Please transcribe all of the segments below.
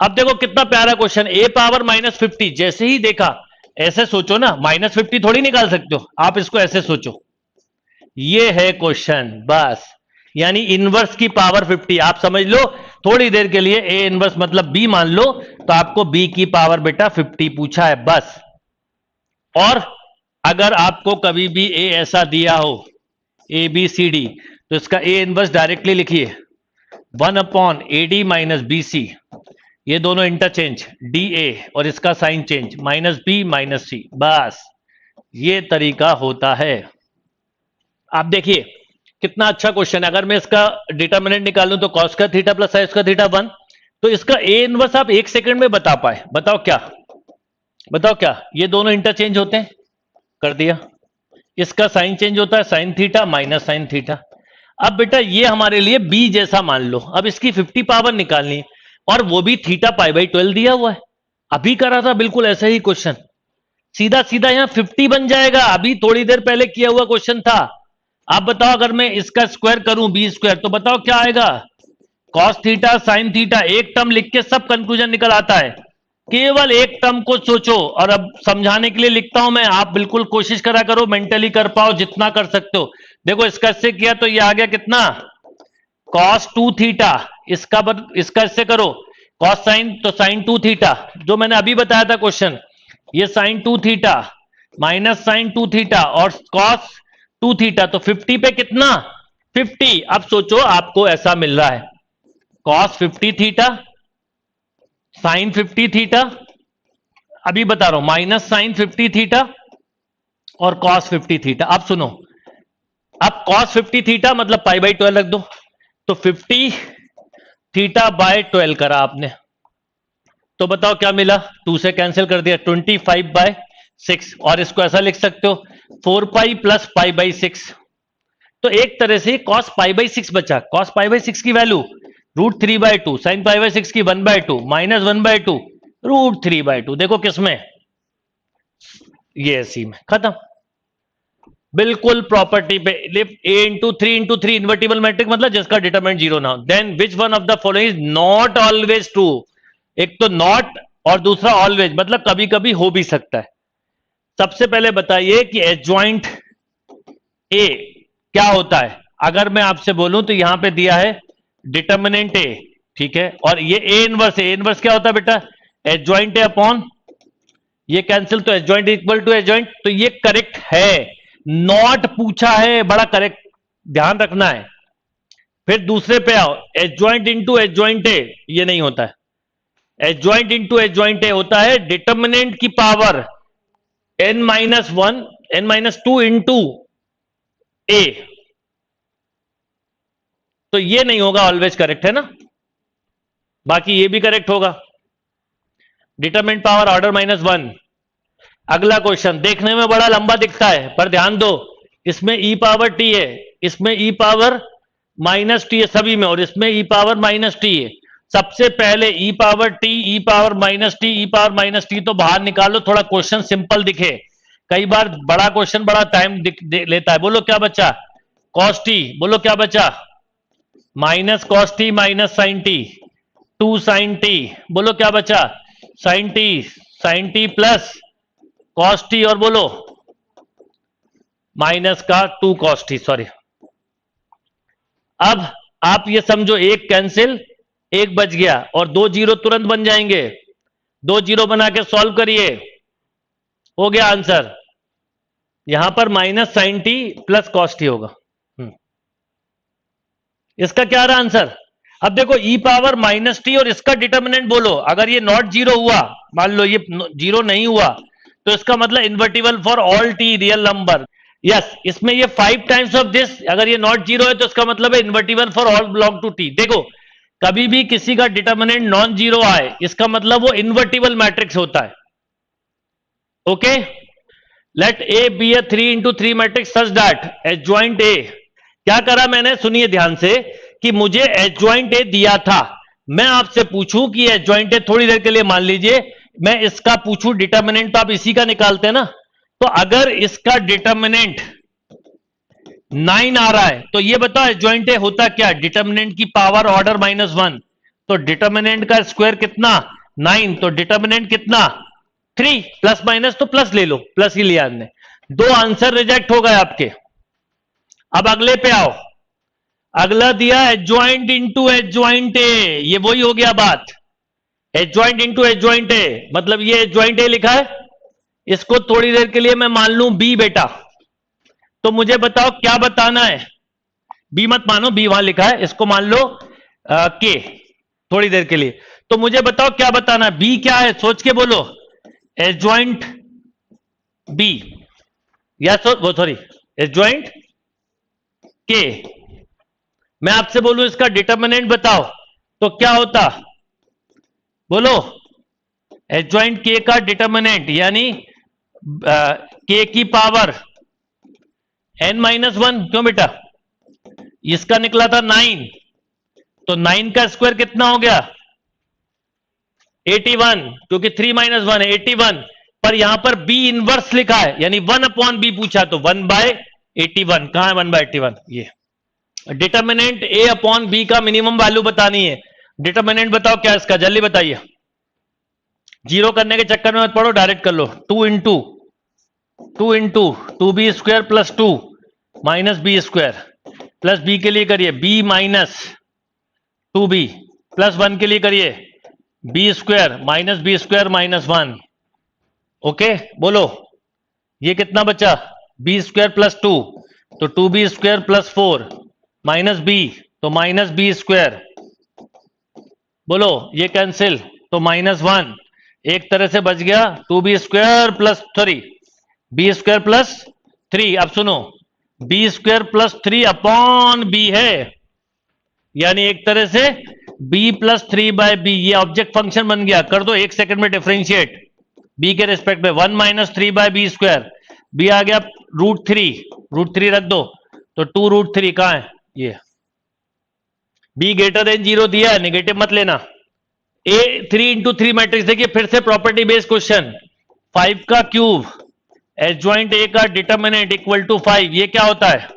अब देखो कितना प्यारा क्वेश्चन, ए पावर -50। जैसे ही देखा, ऐसे सोचो ना, -50 थोड़ी निकाल सकते हो आप, इसको ऐसे सोचो, ये है क्वेश्चन बस। यानी इनवर्स की पावर 50, आप समझ लो थोड़ी देर के लिए, ए इनवर्स मतलब बी मान लो, तो आपको बी की पावर बेटा 50 पूछा है बस। और अगर आपको कभी भी ए ऐसा दिया हो, ए बी सी डी, तो इसका ए इनवर्स डायरेक्टली लिखिए, 1/AD माइनस BC, ये दोनों इंटरचेंज, DA, और इसका साइन चेंज, -B - C, बस ये तरीका होता है। आप देखिए कितना अच्छा क्वेश्चन है। अगर मैं इसका डिटर्मिनेंट निकालूं तो cos का थीटा प्लस sin का थीटा 1, तो इसका ए इनवर्स आप 1 सेकंड में बता पाए, बताओ क्या, बताओ क्या, ये दोनों इंटरचेंज होते हैं, कर दिया। इसका साइन चेंज होता है, sin theta minus sin theta. अब बेटा ये हमारे लिए बी जैसा मान लो, अब इसकी 50 पावर निकालनी, और वो भी थीटा π/12 दिया हुआ है, अभी करा था बिल्कुल ऐसा ही क्वेश्चन, सीधा सीधा यहां 50 बन जाएगा, अभी थोड़ी देर पहले किया हुआ क्वेश्चन था। आप बताओ अगर मैं इसका स्क्वायर करूं b², तो बताओ क्या आएगा, cos थीटा sin थीटा, एक टर्म लिख के सब कंक्लूजन निकल आता है, केवल एक टर्म को सोचो। और अब समझाने के लिए लिखता हूं मैं, आप बिल्कुल कोशिश करा करो मेंटली कर पाओ जितना कर सकते हो। देखो इसका इससे किया तो ये आ गया कितना, cos 2 थीटा, इसका इससे करो cos sin, तो sin 2 थीटा, जो मैंने अभी बताया था क्वेश्चन, ये sin 2 theta minus sin 2 theta और cos 2 थीटा, तो 50 पे कितना, 50। अब सोचो आपको ऐसा मिल रहा है, cos 50 थीटा, sin 50 थीटा, अभी बता रहा हूं, माइनस sin 50 थीटा और cos 50 थीटा। अब सुनो, अब cos 50 थीटा मतलब π/12 रख दो, तो 50 थीटा बाय 12 करा आपने, तो बताओ क्या मिला, 2 से कैंसिल कर दिया, 25/6, और इसको ऐसा लिख सकते हो 4π + π/6। तो एक तरह से cos π/6 बचा, cos π/6 की वैल्यू √3/2, sin π/6 की 1/2 माइनस 1/2 √3/2। देखो किसमें, ये सी में, खत्म। बिल्कुल प्रॉपर्टी पे, a × 3 × 3 इन्वर्टिबल मैट्रिक्स, मतलब जिसका डिटरमिनेंट 0 ना हो, then which one of the following is not always true. एक तो नॉट और दूसरा ऑलवेज, मतलब कभी कभी हो भी सकता है। सबसे पहले बताइए कि एडजॉइंट ए क्या होता है। अगर मैं आपसे बोलूं तो यहां पे दिया है डिटर्मिनेंट ए, ठीक है, और ये ए इनवर्स है, ए इनवर्स क्या होता है बेटा, एडजॉइंट ए अपॉन ये कैंसिल, तो एडजॉइंट इक्वल टू एडजॉइंट, तो ये करेक्ट है। नॉट पूछा है, बड़ा करेक्ट ध्यान रखना है। फिर दूसरे पे आओ, एडजॉइंट इंटू एडजॉइंट ए, ये नहीं होता है, एडजॉइंट इंटू एडजॉइंट ए होता है डिटर्मिनेंट की पावर n-1 n-2 इंटू ए, तो ये नहीं होगा ऑलवेज करेक्ट, है ना, बाकी ये भी करेक्ट होगा, डिटरमिनेंट पावर ऑर्डर -1। अगला क्वेश्चन देखने में बड़ा लंबा दिखता है, पर ध्यान दो, इसमें e पावर t है, इसमें e पावर -t है सभी में, और इसमें e पावर -t है। सबसे पहले e power t, e power -t, e power -t तो बाहर निकालो, थोड़ा क्वेश्चन सिंपल दिखे। कई बार बड़ा क्वेश्चन बड़ा टाइम लेता है। बोलो क्या बचा, cos t, बोलो क्या बचा, -cos t minus sin t, 2 sin t, बोलो क्या बचा, sin t plus cos t, और बोलो माइनस का 2 cos t, सॉरी। अब आप ये समझो, एक कैंसिल, एक बच गया, और 2 जीरो तुरंत बन जाएंगे, 2 जीरो बना के सॉल्व करिए, हो गया आंसर। यहां पर minus sin t plus cos t होगा। इसका क्या रहा आंसर। अब देखो e पावर -t और इसका डिटर्मिनेंट बोलो, अगर ये नॉट जीरो हुआ, मान लो ये जीरो नहीं हुआ, तो इसका मतलब invertible for all t real number. Yes, इसमें ये 5 टाइम्स ऑफ दिस, अगर ये नॉट जीरो है तो इसका मतलब है invertible for all belong to t। देखो कभी भी किसी का डिटर्मिनेंट नॉन जीरो आए, इसका मतलब वो इन्वर्टिबल मैट्रिक्स होता है। Okay, let A be a 3 × 3 matrix such that adjoint A, क्या करा मैंने, सुनिए ध्यान से, कि मुझे एडजॉइंट ए दिया था, मैं आपसे पूछूं कि एडजॉइंट ए, थोड़ी देर के लिए मान लीजिए मैं इसका पूछूं डिटर्मिनेंट, तो आप इसी का निकालते हैं ना, तो अगर इसका डिटर्मिनेंट 9 आ रहा है, तो ये बताओ एडजॉइंट ए होता क्या, डिटर्मिनेंट की पावर ऑर्डर -1, तो डिटर्मिनेंट का स्क्वायर कितना 9, तो डिटर्मिनेंट कितना 3, प्लस माइनस तो प्लस ले लो, प्लस ही लिया हमने। दो आंसर रिजेक्ट हो गए आपके। अब अगले पे आओ, अगला दिया एडजॉइंट इनटू एडजॉइंट ए, ये वही हो गया बात, एडजॉइंट इनटू एडजॉइंट ए, मतलब ये एडजॉइंट ए लिखा है, इसको थोड़ी देर के लिए मैं मान लूं बी बेटा, तो मुझे बताओ क्या बताना है। बी मत मानो, बी वहां लिखा है, इसको मान लो के थोड़ी देर के लिए। तो मुझे बताओ क्या बताना है, बी क्या है, सोच के बोलो। एडजॉइंट बी या वो सॉरी एडजॉइंट के। मैं आपसे बोलूं इसका डिटर्मिनेंट बताओ तो क्या होता, बोलो। एडजॉइंट के का डिटर्मिनेंट यानी के की पावर n-1, क्यों बेटा, इसका निकला था 9, तो 9 का स्क्वायर कितना हो गया 81, क्योंकि 3 - 1 है 81, पर यहां पर b इनवर्स लिखा है, यानी 1/b पूछा, तो 1/81, कहां है 1/81, ये डिटर्मिनेंट a/b का मिनिमम वैल्यू बतानी है। डिटर्मिनेंट बताओ क्या इसका, जल्दी बताइए। जीरो करने के चक्कर में मत पड़ो, डायरेक्ट कर लो। 2 into 2b square plus 2 minus b square, plus b के लिए करिए b माइनस 2b, प्लस 1 के लिए करिए b square minus b square minus 1। Okay, बोलो ये कितना बचा, बी स्क्वायर प्लस 2, तो 2b square plus 4 minus b, तो माइनस बी स्क्वायर, बोलो ये कैंसिल, तो -1, एक तरह से बच गया 2b square plus 3 b square plus 3। अब सुनो, b square plus 3 upon b है, यानी एक तरह से b प्लस 3/b, ये ऑब्जेक्ट फंक्शन बन गया। कर दो 1 सेकंड में डिफरेंशिएट b के रिस्पेक्ट में, 1 - 3/b स्क्वायर, b आ गया √3 रख दो, तो 2√3 कहां है, ये b ग्रेटर देन 0 दिया है, नेगेटिव मत लेना। a 3 × 3 मैट्रिक्स, देखिए फिर से प्रॉपर्टी बेस्ड क्वेश्चन, 5 का क्यूब एडजॉइंट a का डिटर्मिनेंट इक्वल टू 5, ये क्या होता है,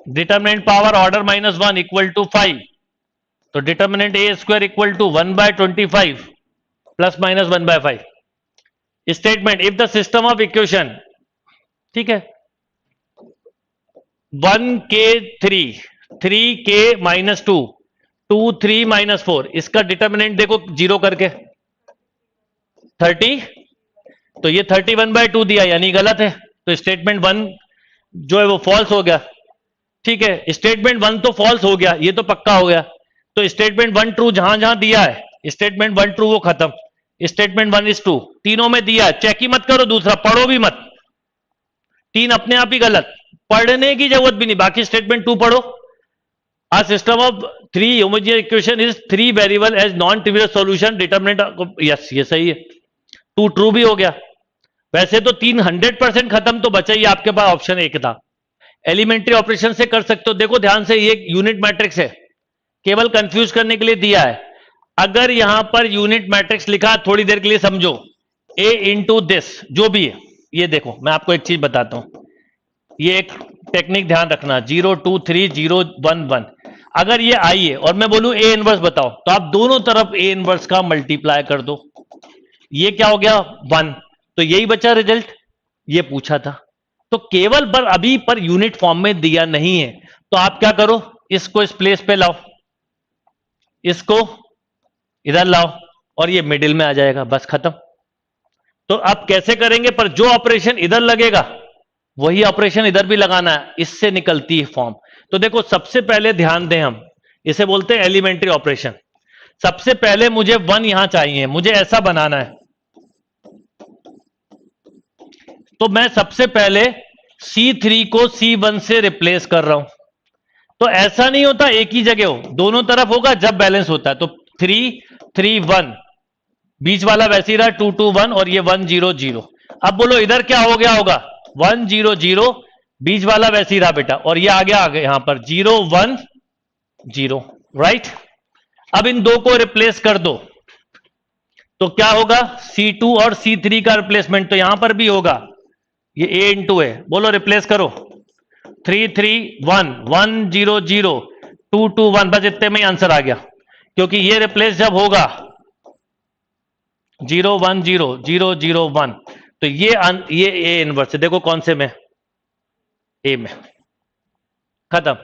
determinant power order -1 equal to 5, तो determinant a square equal to 1/25 plus minus 1/5। Statement, if the system of equation, ठीक है, 1k3 -2 2 3 -4, इसका डिटर्मिनेंट देखो जीरो करके 30, तो ये 31/2 दिया, यानी गलत है, तो स्टेटमेंट 1 जो है वो फॉल्स हो गया। ठीक है, स्टेटमेंट 1 तो फॉल्स हो गया, ये तो पक्का हो गया, तो स्टेटमेंट 1 ट्रू, जहां जहां दिया है स्टेटमेंट 1 ट्रू वो खत्म, स्टेटमेंट 1 इज ट्रू, तीनों में दिया है, चेक ही मत करो, दूसरा पढ़ो भी मत, 3 अपने आप ही गलत, पढ़ने की जरूरत भी नहीं, बाकी स्टेटमेंट 2 पढ़ो। A system of 3 homogeneous equation is 3 variable as non-trivial solution, determinant, yes ये सही है, 2 ट्रू भी हो गया। वैसे तो 3 100% खत्म, तो बचा ही आपके पास ऑप्शन 1 था, एलिमेंट्री ऑपरेशन से कर सकते हो। देखो ध्यान से, ये यूनिट मैट्रिक्स है, केवल कंफ्यूज करने के लिए दिया है। अगर यहां पर यूनिट मैट्रिक्स लिखा, थोड़ी देर के लिए समझो, a इंटू दिस जो भी है, ये देखो मैं आपको एक चीज बताता हूं, ये एक टेक्निक ध्यान रखना, 0 2 3 0 1 1, अगर ये आई है और मैं बोलूं ए इनवर्स बताओ, तो आप दोनों तरफ ए इनवर्स का मल्टीप्लाई कर दो, ये क्या हो गया 1, तो यही बचा रिजल्ट, ये पूछा था। तो केवल पर अभी पर यूनिट फॉर्म में दिया नहीं है, तो आप क्या करो, इसको इस प्लेस पे लाओ, इसको इधर लाओ, और ये मिडिल में आ जाएगा, बस खत्म। तो आप कैसे करेंगे, पर जो ऑपरेशन इधर लगेगा वही ऑपरेशन इधर भी लगाना है, इससे निकलती है फॉर्म। तो देखो सबसे पहले ध्यान दें, हम इसे बोलते हैं एलिमेंट्री ऑपरेशन। सबसे पहले मुझे 1 यहां चाहिए, मुझे ऐसा बनाना है, तो मैं सबसे पहले C3 को C1 से रिप्लेस कर रहा हूं। तो ऐसा नहीं होता एक ही जगह हो, दोनों तरफ होगा जब बैलेंस होता है, तो 3 3 1, बीच वाला वैसे ही रहा 2 2 1, और ये 1 0 0। अब बोलो इधर क्या हो गया होगा, 1 0 0, बीच वाला वैसे ही रहा बेटा, और ये आगे यहां पर 0 1 0, राइट। अब इन दो को रिप्लेस कर दो, तो क्या होगा, C2 और C3 का रिप्लेसमेंट तो यहां पर भी होगा, ये A इंटू है, बोलो रिप्लेस करो, 3 3 1 1 0 0 2 2 1, बस इतने में ही आंसर आ गया। क्योंकि ये रिप्लेस जब होगा 0 1 0 0 0 1, तो ये ए इनवर्स है। देखो कौन से में, ए में, खत्म।